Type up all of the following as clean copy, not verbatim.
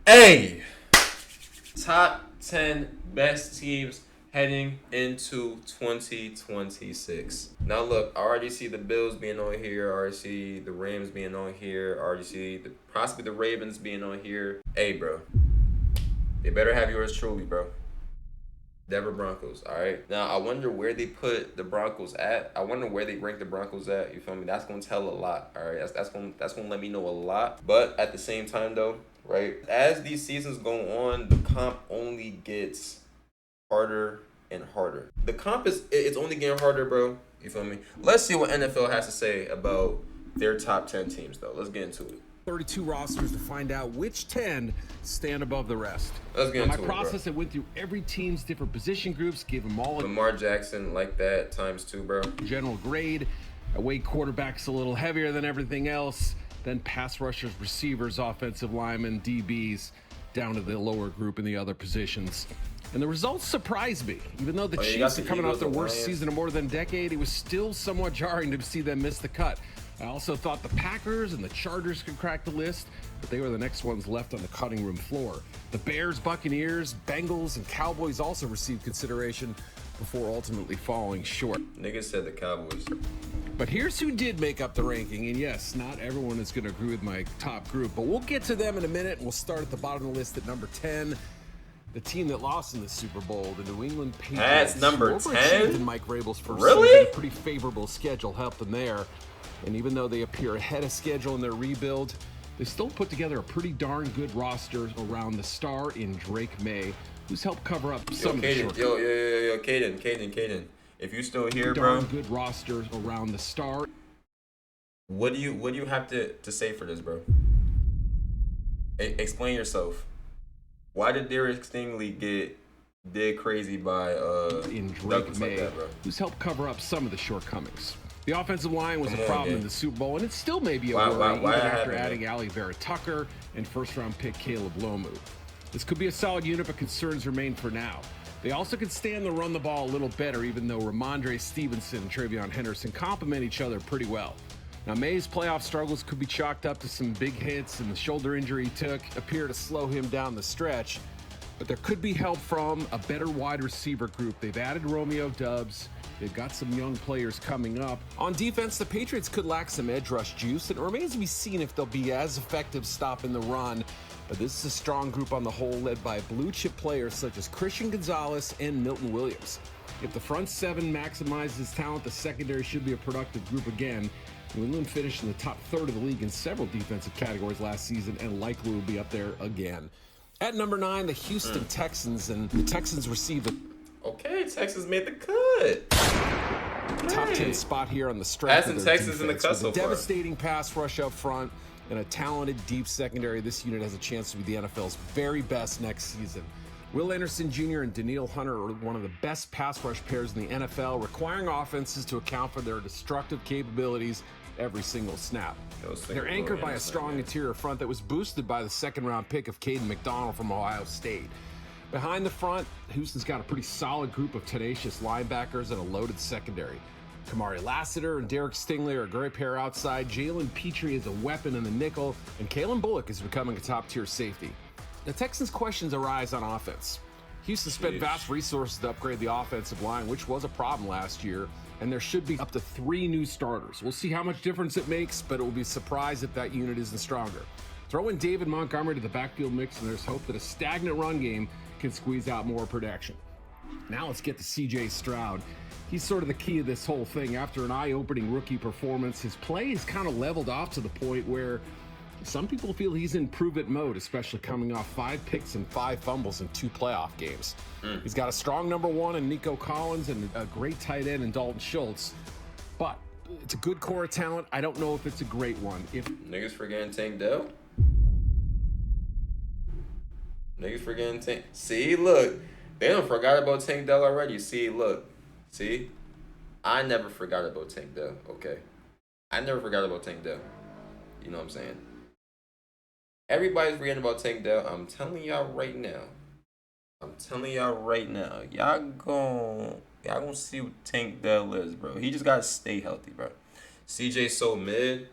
Hey, top 10 best teams heading into 2026. Now, look, I already see the Bills being on here. I already see the Rams being on here. I already see possibly the Ravens being on here. Hey, bro, they better have yours truly, bro. Denver Broncos. All right. Now I wonder where they put the Broncos at. I wonder where they rank the Broncos at. You feel me? That's gonna tell a lot. All right. That's gonna let me know a lot. But at the same time, though, right? As these seasons go on, the comp only gets harder and harder. The comp it's only getting harder, bro. You feel me? Let's see what NFL has to say about their top 10 teams, though. Let's get into it. 32 rosters to find out which 10 stand above the rest. Let's get into my it, process, bro. I went through every team's different position groups, gave them all a Lamar Jackson like that times 2, bro. general grade. I weighed quarterbacks a little heavier than everything else. Then pass rushers, receivers, offensive linemen, DBs, down to the lower group in the other positions. And the results surprised me. Even though the Chiefs are coming off their worst season in more than a decade, it was still somewhat jarring to see them miss the cut. I also thought the Packers and the Chargers could crack the list, but they were the next ones left on the cutting room floor. The Bears, Buccaneers, Bengals, and Cowboys also received consideration before ultimately falling short. Niggas said the Cowboys. But here's who did make up the ranking, and yes, not everyone is going to agree with my top group, but we'll get to them in a minute, and we'll start at the bottom of the list at number 10. The team that lost in the Super Bowl, the New England Patriots. That's number 10? In Mike Vrabel's first Really? season, a pretty favorable schedule helped them there. And even though they appear ahead of schedule in their rebuild, they still put together a pretty darn good roster around the star in Drake May, who's helped cover up some of the shortcomings. Caden. If you still here, bro. Good rosters around the star. What do you have to say for this, bro? Explain yourself. Why did Derek Stingley get did crazy by in Drake Douglas May, like that, bro? Who's helped cover up some of the shortcomings? The offensive line was a problem in the Super Bowl, and it still may be a worry even after adding Ali Vera-Tucker and first-round pick Caleb Lomu. This could be a solid unit, but concerns remain for now. They also could stand to run the ball a little better, even though Ramondre Stevenson and Travion Henderson complement each other pretty well. Now, May's playoff struggles could be chalked up to some big hits, and the shoulder injury he took appear to slow him down the stretch. But there could be help from a better wide receiver group. They've added Romeo Doubs. They've got some young players coming up. On defense, the Patriots could lack some edge rush juice. It remains to be seen if they'll be as effective stopping the run. But this is a strong group on the whole, led by blue-chip players such as Christian Gonzalez and Milton Williams. If the front seven maximizes talent, the secondary should be a productive group again. New England finished in the top third of the league in several defensive categories last season and likely will be up there again. At number 9, the Houston Texans, and the Texans received the Texas made the cut. top 10 spot here on the strength of their Texas in the cut so far. Devastating pass rush up front and a talented deep secondary. This unit has a chance to be the NFL's very best next season. Will Anderson Jr. and Daniil Hunter are one of the best pass rush pairs in the NFL, requiring offenses to account for their destructive capabilities every single snap. They're anchored by a strong interior front that was boosted by the second-round pick of Caden McDonald from Ohio State. Behind the front, Houston's got a pretty solid group of tenacious linebackers and a loaded secondary. Kamari Lassiter and Derek Stingley are a great pair outside. Jalen Petrie is a weapon in the nickel, and Kalen Bullock is becoming a top-tier safety. The Texans' questions arise on offense. Houston spent vast resources to upgrade the offensive line, which was a problem last year, and there should be up to 3 new starters. We'll see how much difference it makes, but it will be a surprise if that unit isn't stronger. Throw in David Montgomery to the backfield mix, and there's hope that a stagnant run game can squeeze out more production. Now let's get to C.J. Stroud. He's sort of the key of this whole thing. After an eye-opening rookie performance, his play is kind of leveled off to the point where some people feel he's in prove-it mode, especially coming off 5 picks and 5 fumbles in 2 playoff games. He's got a strong number 1 in Nico Collins and a great tight end in Dalton Schultz. But it's a good core of talent. I don't know if it's a great one. If Niggas forgetting Tank Dell? Niggas forgetting Tank. See, look. They done forgot about Tank Dell already. See, look. See? I never forgot about Tank Dell, okay? I never forgot about Tank Dell. You know what I'm saying? Everybody's reading about Tank Dell. I'm telling y'all right now. Y'all gonna see what Tank Dell is, bro. He just gotta stay healthy, bro. CJ so mid.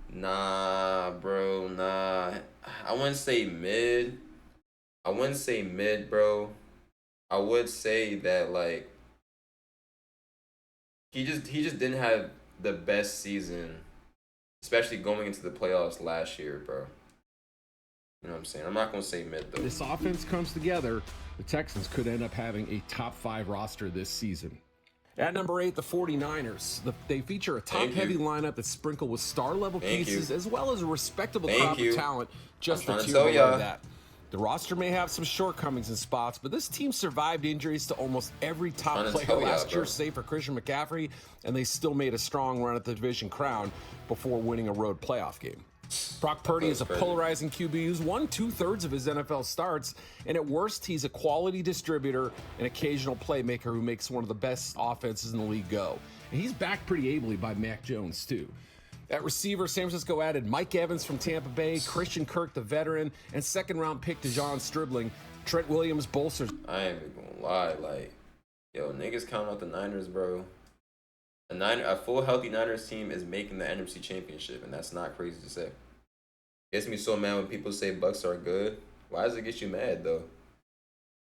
Nah, bro, nah. I wouldn't say mid. I wouldn't say mid, bro. I would say that like he just didn't have the best season, especially going into the playoffs last year, bro. You know what I'm saying? I'm not gonna say mid though. This offense comes together, the Texans could end up having a top 5 roster this season. At number 8, the 49ers. They feature a top-heavy lineup that's sprinkled with star-level pieces as well as a respectable crop of talent just the tier below that. The roster may have some shortcomings in spots, but this team survived injuries to almost every top player last year, save for Christian McCaffrey, and they still made a strong run at the division crown before winning a road playoff game. Brock Purdy is a polarizing QB who's won 2/3 of his NFL starts, and at worst, he's a quality distributor and occasional playmaker who makes one of the best offenses in the league go. And he's backed pretty ably by Mac Jones, too. At receiver, San Francisco added Mike Evans from Tampa Bay, Christian Kirk, the veteran, and second-round pick DeJon Stribling. Trent Williams bolsters. I ain't even gonna lie, like, yo, niggas count out the Niners, bro. A full healthy Niners team is making the NFC Championship, and that's not crazy to say. Gets me so mad when people say Bucks are good. Why does it get you mad though?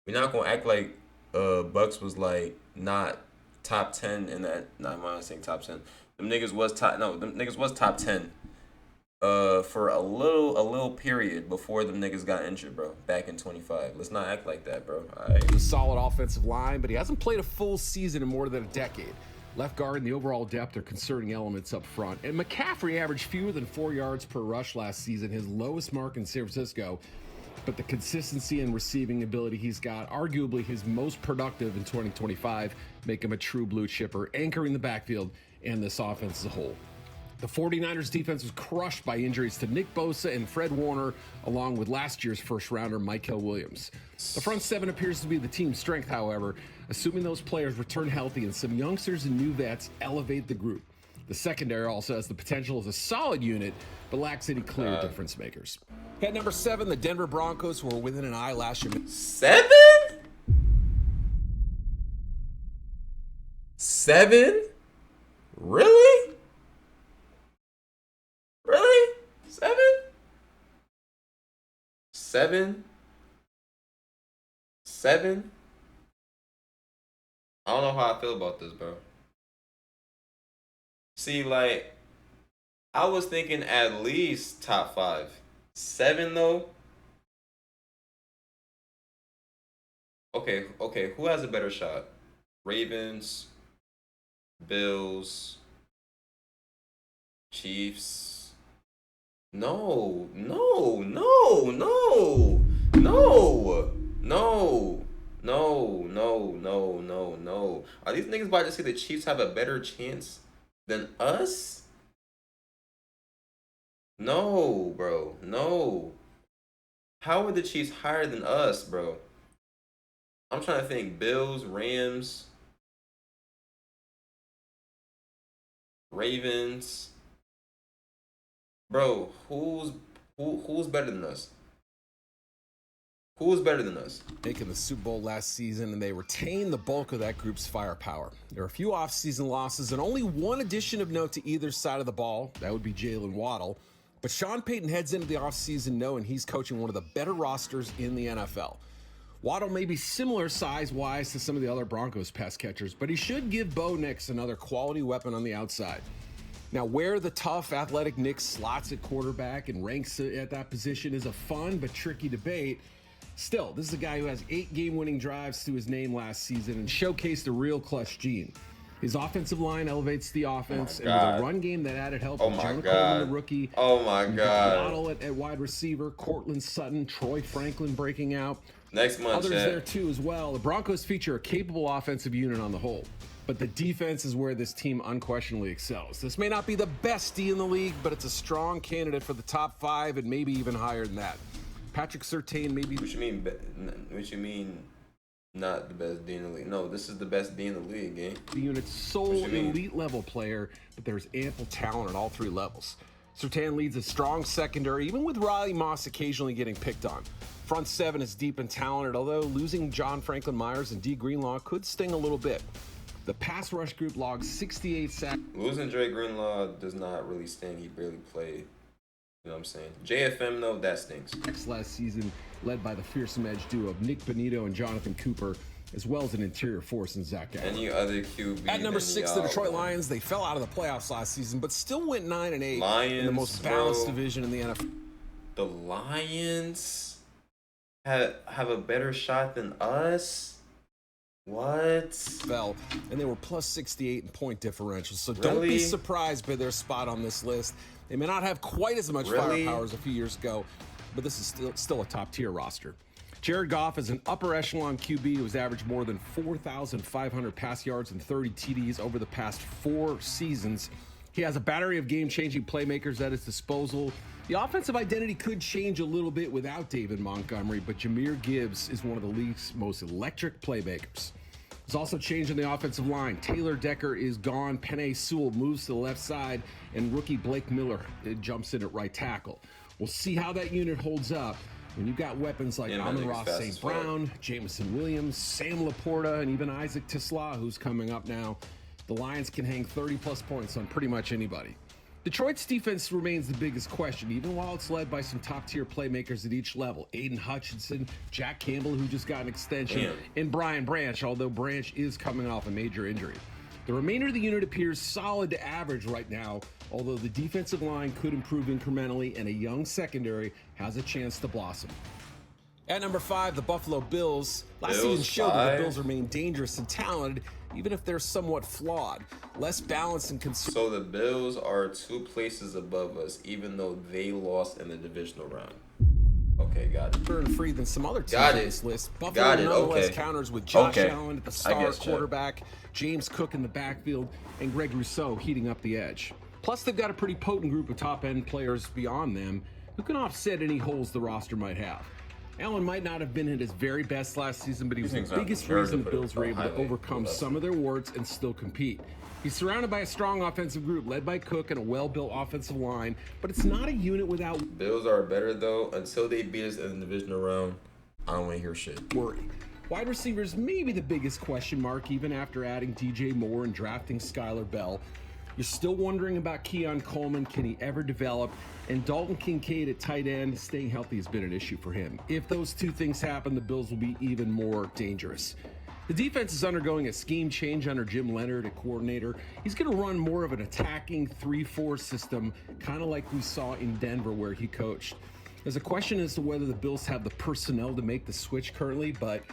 We're not gonna act like Bucks was like not top 10 in that. Not mind saying top 10. Them niggas was top 10. For a little period before them niggas got injured, bro. Back in 25. Let's not act like that, bro. All right. A solid offensive line, but he hasn't played a full season in more than a decade. Left guard and the overall depth are concerning elements up front. And McCaffrey averaged fewer than 4 yards per rush last season, his lowest mark in San Francisco. But the consistency and receiving ability he's got, arguably his most productive in 2025, make him a true blue chipper, anchoring the backfield and this offense as a whole. The 49ers defense was crushed by injuries to Nick Bosa and Fred Warner, along with last year's first-rounder Mykel Williams. The front seven appears to be the team's strength, however, assuming those players return healthy and some youngsters and new vets elevate the group. The secondary also has the potential as a solid unit, but lacks any clear difference makers. At number 7, the Denver Broncos, who were within an eye last year. 7? 7? Really? Really? 7? 7? 7? I don't know how I feel about this, bro. See, like, I was thinking at least top 5. 7 though? Okay, who has a better shot? Ravens, Bills, Chiefs. No. Are these niggas about to say the Chiefs have a better chance than us? No, bro. No. How are the Chiefs higher than us, bro? I'm trying to think. Bills, Rams, Ravens. Bro, who's better than us? Who's better than us? Making the Super Bowl last season, and they retain the bulk of that group's firepower. There are a few offseason losses and only one addition of note to either side of the ball. That would be Jalen Waddle. But Sean Payton heads into the offseason knowing he's coaching one of the better rosters in the NFL. Waddle may be similar size-wise to some of the other Broncos pass catchers, but he should give Bo Nix another quality weapon on the outside. Now, where the tough, athletic Nix slots at quarterback and ranks at that position is a fun but tricky debate. Still, this is a guy who has 8 game-winning drives to his name last season and showcased a real clutch gene. His offensive line elevates the offense, and with a run game that added help with Jonah Coleman, the rookie. Waddle at wide receiver, Cortland Sutton, Troy Franklin breaking out. Next month, others there too as well. The Broncos feature a capable offensive unit on the whole, but the defense is where this team unquestionably excels. This may not be the best D in the league, but it's a strong candidate for the top 5 and maybe even higher than that. Patrick Surtain maybe. What you mean? Not the best D in the league. No, this is the best D in the league, gang. The unit's sole elite level player, but there's ample talent at all 3 levels. Surtain leads a strong secondary, even with Riley Moss occasionally getting picked on. Front 7 is deep and talented, although losing John Franklin Myers and D. Greenlaw could sting a little bit. The pass rush group logged 68 sacks. Losing Dre Greenlaw does not really sting. He barely played. You know what I'm saying? JFM, though, that stinks. Last season, led by the fearsome edge duo of Nick Bonito and Jonathan Cooper, as well as an interior force in Zach Allen. Any other QB? At number 6, the Detroit Lions. They fell out of the playoffs last season, but still went 9-8 in the most balanced division in the NFL. The Lions have a better shot than us? What? Fell, and they were plus 68 in point differential, so don't be surprised by their spot on this list. They may not have quite as much firepower as a few years ago, but this is still a top-tier roster. Jared Goff is an upper echelon QB who has averaged more than 4,500 pass yards and 30 TDs over the past 4 seasons. He has a battery of game-changing playmakers at his disposal. The offensive identity could change a little bit without David Montgomery, but Jahmyr Gibbs is one of the league's most electric playmakers. There's also change in the offensive line. Taylor Decker is gone. Penei Sewell moves to the left side, and rookie Blake Miller jumps in at right tackle. We'll see how that unit holds up when you've got weapons like Amon-Ra St. Brown, Jameson Williams, Sam Laporta, and even Isaac Tisla, who's coming up now. The Lions can hang 30-plus points on pretty much anybody. Detroit's defense remains the biggest question, even while it's led by some top-tier playmakers at each level. Aiden Hutchinson, Jack Campbell, who just got an extension, and Brian Branch, although Branch is coming off a major injury. The remainder of the unit appears solid to average right now, although the defensive line could improve incrementally, and a young secondary has a chance to blossom. At number 5, the Buffalo Bills. Last season showed that the Bills remain dangerous and talented, even if they're somewhat flawed. Less balanced and So the Bills are 2 places above us, even though they lost in the divisional round. Okay, got it. And free than some other teams on this list. Buffalo nonetheless counters with Josh Allen at the star quarterback, James Cook in the backfield, and Greg Rousseau heating up the edge. Plus, they've got a pretty potent group of top-end players beyond them who can offset any holes the roster might have. Allen might not have been at his very best last season, but he was the biggest reason the Bills were able to overcome some of their warts and still compete. He's surrounded by a strong offensive group led by Cook and a well-built offensive line, but it's not a unit without... Bills are better, though. Until they beat us in the divisional round, I don't want to hear shit. Worry. Wide receivers may be the biggest question mark, even after adding DJ Moore and drafting Skylar Bell. You're still wondering about Keon Coleman. Can he ever develop? And Dalton Kincaid at tight end, staying healthy has been an issue for him. If those 2 things happen, the Bills will be even more dangerous. The defense is undergoing a scheme change under Jim Leonard at coordinator. He's going to run more of an attacking 3-4 system, kind of like we saw in Denver where he coached. There's a question as to whether the Bills have the personnel to make the switch currently, but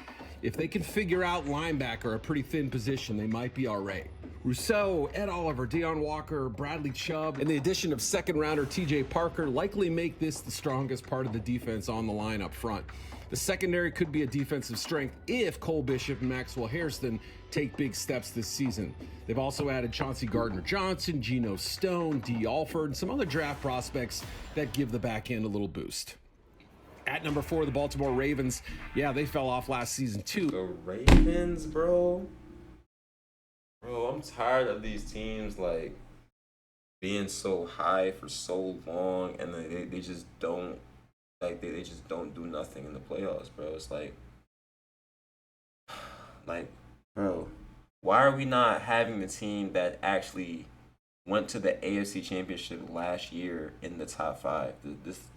if they can figure out linebacker, a pretty thin position, they might be all right. Rousseau, Ed Oliver, Deion Walker, Bradley Chubb, and the addition of 2nd-rounder TJ Parker likely make this the strongest part of the defense on the line up front. The secondary could be a defensive strength if Cole Bishop and Maxwell Hairston take big steps this season. They've also added Chauncey Gardner-Johnson, Geno Stone, Dee Alford, and some other draft prospects that give the back end a little boost. At number 4, the Baltimore Ravens. Yeah, they fell off last season too. The Ravens, bro. Bro, I'm tired of these teams like being so high for so long, and they just don't they just don't do nothing in the playoffs, bro. It's like, bro, why are we not having the team that actually went to the AFC Championship last year in the top 5?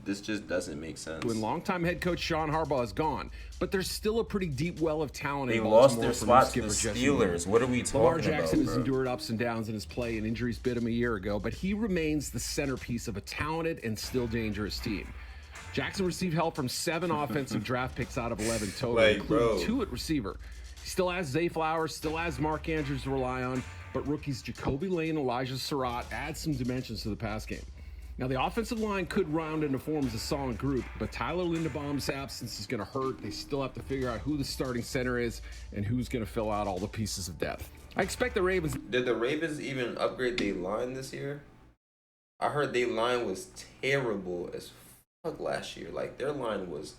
This just doesn't make sense. When longtime head coach Sean Harbaugh is gone, but there's still a pretty deep well of talent. They lost their spot to the Steelers. What are we talking Lamar Jackson about, has endured ups and downs in his play, and injuries bit him a year ago, but he remains the centerpiece of a talented and still dangerous team. Jackson received help from 7 offensive draft picks out of 11 total, including 2 at receiver. He still has Zay Flowers, still has Mark Andrews to rely on, but rookies Jacoby Lane, Elijah Surratt add some dimensions to the pass game. Now, the offensive line could round into form as a solid group, but Tyler Linderbaum's absence is going to hurt. They still have to figure out who the starting center is and who's going to fill out all the pieces of depth. I expect the Ravens... Did the Ravens even upgrade their line this year? I heard their line was terrible as fuck last year. Like, their line was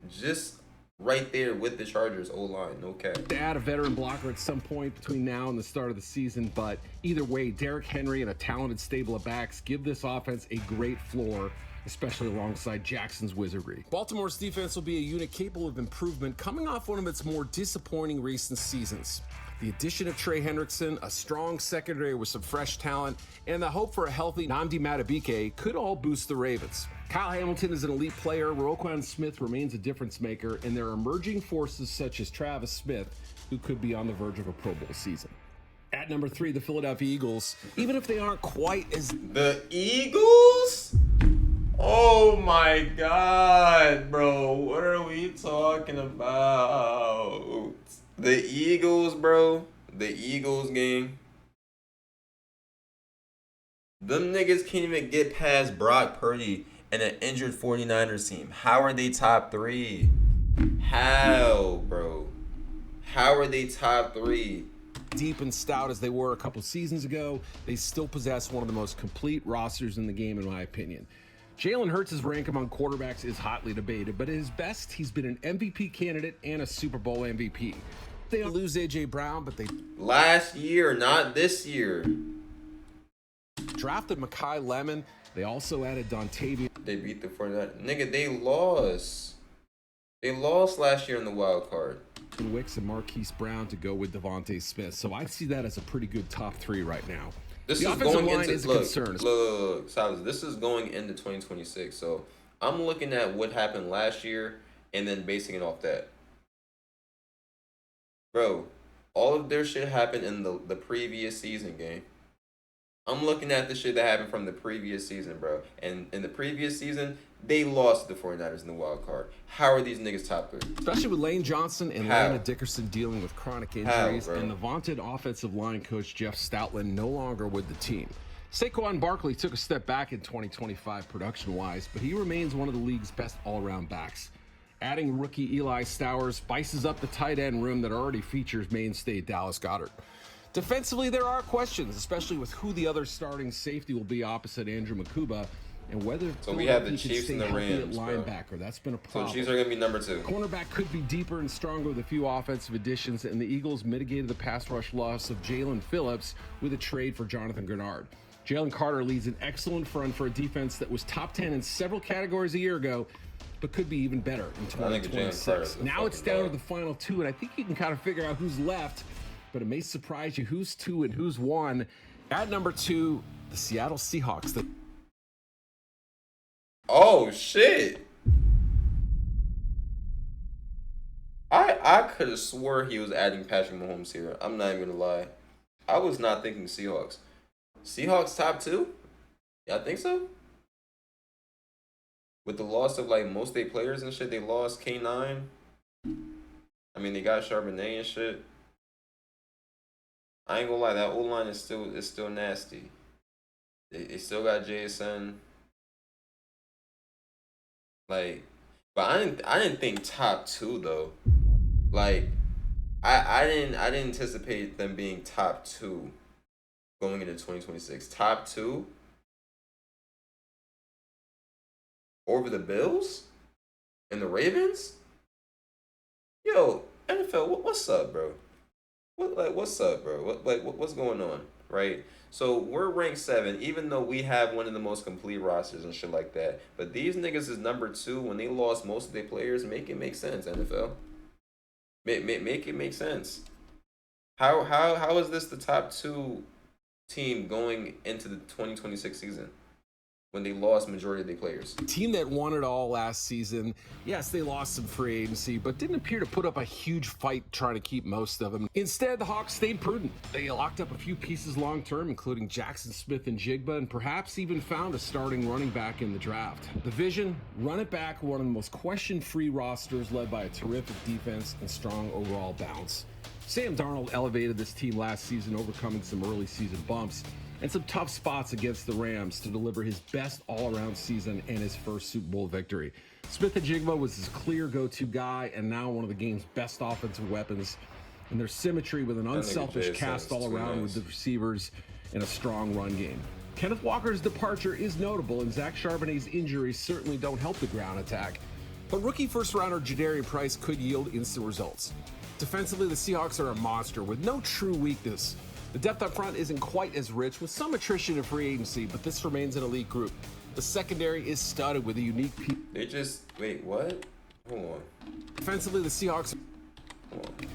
just right there with the Chargers O-line, no cap. To add a veteran blocker at some point between now and the start of the season, but either way, Derrick Henry and a talented stable of backs give this offense a great floor, especially alongside Jackson's wizardry. Baltimore's defense will be a unit capable of improvement coming off one of its more disappointing recent seasons. The addition of Trey Hendrickson, a strong secondary with some fresh talent, and the hope for a healthy Nnamdi Madubuike could all boost the Ravens. Kyle Hamilton is an elite player, Roquan Smith remains a difference maker, and there are emerging forces such as Travis Smith, who could be on the verge of a Pro Bowl season. At number 3, the Philadelphia Eagles, even if they aren't quite as... The Eagles? Oh my God, bro. What are we talking about? The Eagles, bro. The Eagles game. Them niggas can't even get past Brock Purdy and an injured 49ers team. How are they top 3? How, bro? How are they top 3? Deep and stout as they were a couple seasons ago, they still possess one of the most complete rosters in the game, in my opinion. Jalen Hurts' rank among quarterbacks is hotly debated, but at his best, he's been an MVP candidate and a Super Bowl MVP. They lose A.J. Brown, but they... Last year, not this year. Drafted Mekhi Lemon. They also added Dontavian. They beat the 49ers. Nigga, they lost. They lost last year in the wild card. Wicks and Marquise Brown to go with Devontae Smith. So I see that as a pretty good top 3 right now. This the is offensive going line into is a concern. Look, Silas, this is going into 2026. So I'm looking at what happened last year and then basing it off that. Bro, all of their shit happened in the previous season game. I'm looking at the shit that happened from the previous season, bro. And in the previous season, they lost to the 49ers in the wild card. How are these niggas top 3? Especially with Lane Johnson and How? Lana Dickerson dealing with chronic injuries, How, and the vaunted offensive line coach Jeff Stoutland no longer with the team. Saquon Barkley took a step back in 2025 production-wise, but he remains one of the league's best all-around backs. Adding rookie Eli Stowers spices up the tight end room that already features mainstay Dallas Goedert. Defensively, there are questions, especially with who the other starting safety will be opposite Andrew Makuba, and whether So we have the he can Chiefs stay and the healthy Rams, at bro. linebacker. That's been a So problem. Chiefs are going to be number 2. Cornerback could be deeper and stronger with a few offensive additions, and the Eagles mitigated the pass rush loss of Jalen Phillips with a trade for Jonathan Grenard. Jalen Carter leads an excellent front for a defense that was top 10 in several categories a year ago, but could be even better in I think Jalen 2026. Carter's the Now it's fucking down dog. to the final 2, and I think you can kind of figure out who's left, but it may surprise you who's 2 and who's 1. At number 2, the Seattle Seahawks. Oh, shit. I could have swore he was adding Patrick Mahomes here. I'm not even going to lie. I was not thinking Seahawks. Seahawks top 2? Yeah, I think so. With the loss of like most of their players and shit, they lost K9. I mean, they got Charbonnet and shit. I ain't gonna lie, that O-line is still nasty. They still got JSN. Like, but I didn't think top 2 though. Like, I didn't anticipate them being top 2 going into 2026. Top 2 over the Bills and the Ravens. Yo, NFL, what's up, bro? What's up, bro? What's going on, right? So we're ranked 7, even though we have one of the most complete rosters and shit like that. But these niggas is number 2 when they lost most of their players. Make it make sense, NFL. Make it make sense. How is this the top 2 team going into the 2026 season when they lost majority of their players? Team that won it all last season. Yes, they lost some free agency, but didn't appear to put up a huge fight trying to keep most of them. Instead, the Hawks stayed prudent. They locked up a few pieces long-term, including Jackson Smith and Jigba, and perhaps even found a starting running back in the draft. The vision, run it back, one of the most question-free rosters led by a terrific defense and strong overall bounce. Sam Darnold elevated this team last season, overcoming some early season bumps and some tough spots against the Rams to deliver his best all-around season and his first Super Bowl victory. Smith-Njigba was his clear go-to guy and now one of the game's best offensive weapons. And their symmetry with an unselfish cast all around with the receivers and a strong run game. Kenneth Walker's departure is notable, and Zach Charbonnet's injuries certainly don't help the ground attack. But rookie first-rounder Jadarian Price could yield instant results. Defensively, the Seahawks are a monster with no true weakness. The depth up front isn't quite as rich, with some attrition in free agency, but this remains an elite group. The secondary is studded with a unique piece. Wait, what? Hold on. Defensively, the Seahawks... Hold on.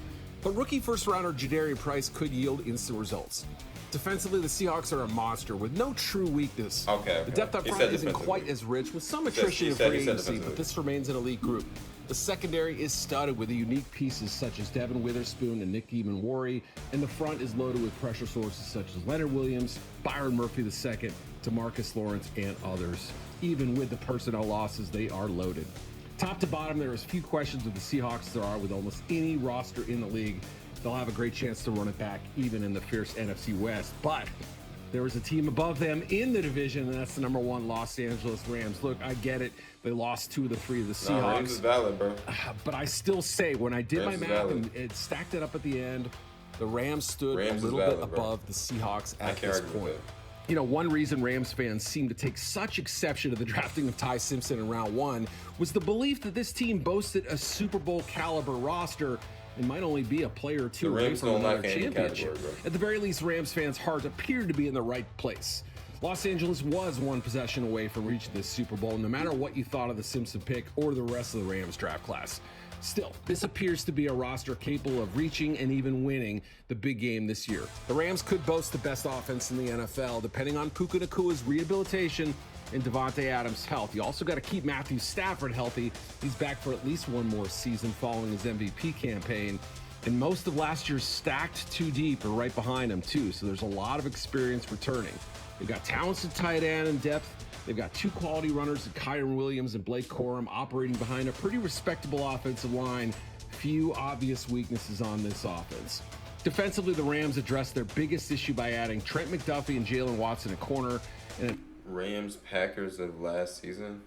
but rookie first-rounder Jadarian Price could yield instant results. Defensively, the Seahawks are a monster with no true weakness. Okay. The depth up front isn't quite as rich, with some attrition in free agency, but this remains an elite group. The secondary is studded with unique pieces such as Devin Witherspoon and Nick Eamon-Worry, and the front is loaded with pressure sources such as Leonard Williams, Byron Murphy II, DeMarcus Lawrence, and others. Even with the personnel losses, they are loaded. Top to bottom, there are as few questions with the Seahawks as there are with almost any roster in the league. They'll have a great chance to run it back, even in the fierce NFC West. But there is a team above them in the division, and that's the number 1 Los Angeles Rams. Look, I get it. They lost 2 of the 3 of the Seahawks. No, Rams is valid, bro. But I still say, when I did my math and it stacked it up at the end, the Rams stood a little bit above the Seahawks at this point. You know, one reason Rams fans seem to take such exception to the drafting of Ty Simpson in round 1 was the belief that this team boasted a Super Bowl caliber roster and might only be a player or two away from another championship. At the very least, Rams fans' hearts appeared to be in the right place. Los Angeles was 1 possession away from reaching this Super Bowl, no matter what you thought of the Simpson pick or the rest of the Rams draft class. Still, this appears to be a roster capable of reaching and even winning the big game this year. The Rams could boast the best offense in the NFL, depending on Puka Nakua's rehabilitation and Devontae Adams' health. You also got to keep Matthew Stafford healthy. He's back for at least 1 more season following his MVP campaign. And most of last year's stacked 2 deep are right behind him, too. So there's a lot of experience returning. They've got talented tight end and depth. They've got 2 quality runners in Kyren Williams and Blake Corum operating behind a pretty respectable offensive line. Few obvious weaknesses on this offense. Defensively, the Rams addressed their biggest issue by adding Trent McDuffie and Jalen Watson at corner. And Rams Packers of last season?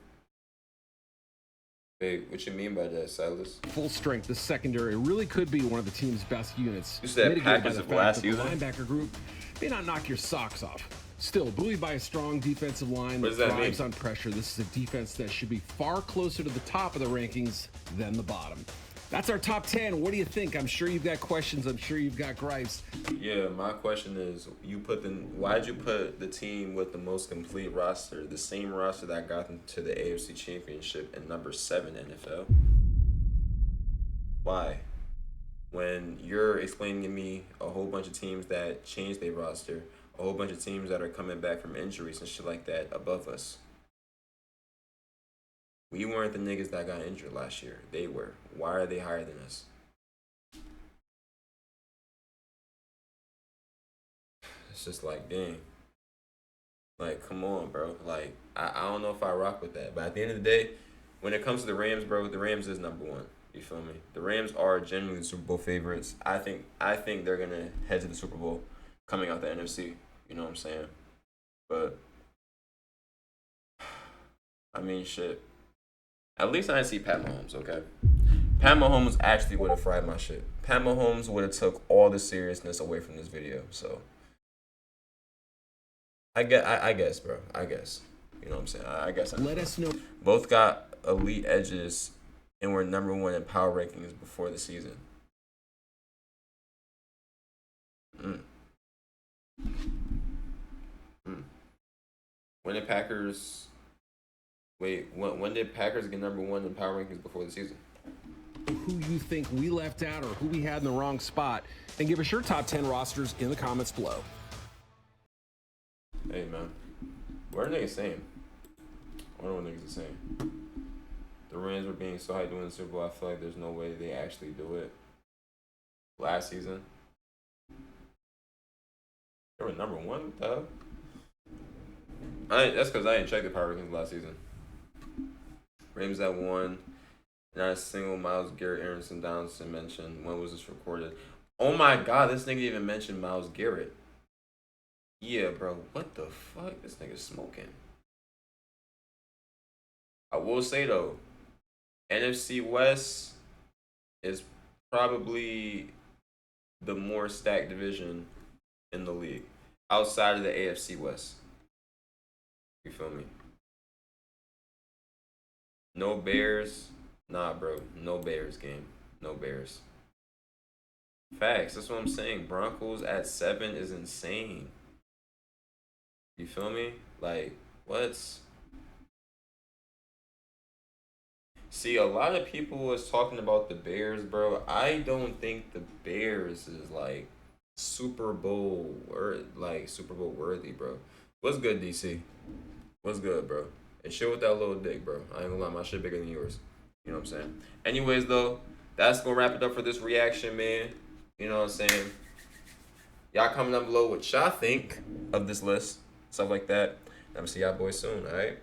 Wait, what you mean by that, Silas? Full strength, the secondary really could be one of the team's best units. You said Packers of last season? The linebacker group may not knock your socks off. Still, buoyed by a strong defensive line that thrives on pressure, this is a defense that should be far closer to the top of the rankings than the bottom. That's our top 10. What do you think? I'm sure you've got questions. I'm sure you've got gripes. Yeah, my question is, why'd you put the team with the most complete roster, the same roster that got them to the AFC Championship, at number 7 NFL? Why? When you're explaining to me a whole bunch of teams that changed their roster, a whole bunch of teams that are coming back from injuries and shit like that above us. We weren't the niggas that got injured last year. They were. Why are they higher than us? It's just like, dang. Like, come on, bro. Like, I don't know if I rock with that. But at the end of the day, when it comes to the Rams, bro, the Rams is number 1. You feel me? The Rams are genuinely Super Bowl favorites. I think they're going to head to the Super Bowl coming out the NFC. You know what I'm saying? But, I mean, shit. At least I didn't see Pat Mahomes, okay? Pat Mahomes actually would have fried my shit. Pat Mahomes would have took all the seriousness away from this video. So, I guess, bro. I guess. You know what I'm saying? I guess. Let us know. Both got elite edges and were number 1 in power rankings before the season. When did Packers... Wait, when did Packers get number 1 in power rankings before the season? Who you think we left out or who we had in the wrong spot, and give us your top 10 rosters in the comments below. Hey, man. What are niggas saying? I don't know what niggas are saying. The Rams were being so hyped to win the Super Bowl, I feel like there's no way they actually do it. Last season, they were number 1? What the hell? That's because I didn't check the power rankings last season. Rams at 1. Not a single Myles Garrett, Aronson Donaldson mentioned. When was this recorded? Oh my God, this nigga even mentioned Myles Garrett. Yeah, bro. What the fuck? This nigga's smoking. I will say though, NFC West is probably the more stacked division in the league outside of the AFC West. You feel me? No Bears. Nah, bro. No Bears game. No Bears. Facts. That's what I'm saying. Broncos at 7 is insane. You feel me? Like, what? See, a lot of people was talking about the Bears, bro. I don't think the Bears is like Super Bowl worthy, bro. What's good, DC? What's good, bro? And shit with that little dick, bro. I ain't gonna lie, my shit bigger than yours. You know what I'm saying? Anyways, though, that's gonna wrap it up for this reaction, man. You know what I'm saying? Y'all comment down below what y'all think of this list, stuff like that. I'm gonna see y'all boys soon, alright?